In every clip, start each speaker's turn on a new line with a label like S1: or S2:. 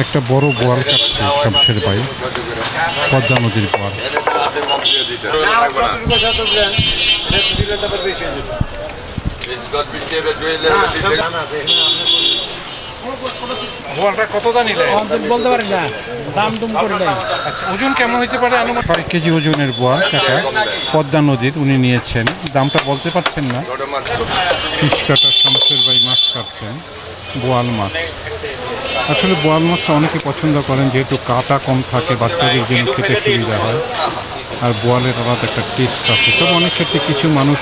S1: একটা বড় বোয়াল কাটছে শামশের ভাই, পদ্মা নদীর বোয়াল।
S2: বোয়ালটা কত দাম নিলে
S3: বলতে পারি না, দাম দুম করে নেই।
S2: আচ্ছা, ওজন কেমন হইতে পারে?
S1: 6 কেজি ওজনের বোয়াল কাকা পদ্মা নদীর উনি নিয়েছেন, দামটা বলতে পারছেন না। ফিশ কাটার শামশের ভাই মাছ কাটছেন, বোয়াল মাছ। আসলে বোয়াল মাছটা অনেকে পছন্দ করেন, যেহেতু কাটা কম থাকে, বাচ্চাদের জন্য খেতে সুবিধা হয়, আর বোয়ালের আলাদা একটা টেস্ট আছে। তবে অনেক ক্ষেত্রে কিছু মানুষ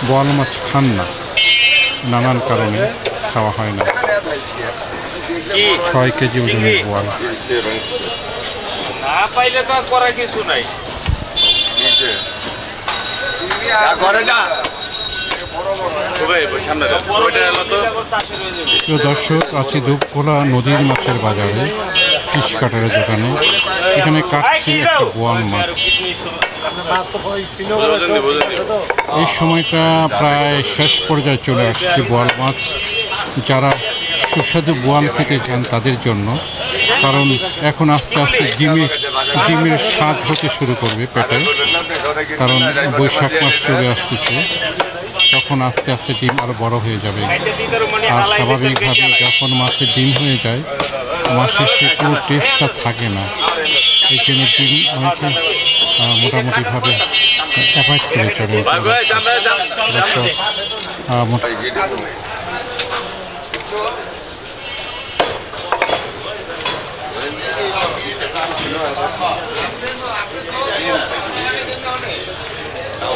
S1: বোয়াল মাছ খান না, নানান কারণে খাওয়া হয় না। 6 কেজি ওজনের বোয়াল।
S4: না পাইলে তো আর করার কিছু নাই।
S1: প্রিয় দর্শক, আছি ধূপখোলা নদীর মাছের বাজারে, ফিশ কাটারের দোকানে। এখানে কাটছি একটা বোয়াল মাছ। এই সময়টা প্রায় শেষ পর্যায়ে চলে আসছে। বোয়াল মাছ যারা সুস্বাদু বোয়াল খেতে চান তাদের জন্য, কারণ এখন আস্তে আস্তে ডিমের স্বাদ হতে শুরু করবে পেটে, কারণ বৈশাখ মাস চলে আসতেছে, তখন আস্তে আস্তে ডিম আরও বড় হয়ে যাবে। আর স্বাভাবিকভাবে যখন মাছের ডিম হয়ে যায়, মাছের সে কোনো টেস্টটা থাকে না। এই জন্য ডিম অনেকে মোটামুটিভাবে অ্যাভয়েড করে চলে।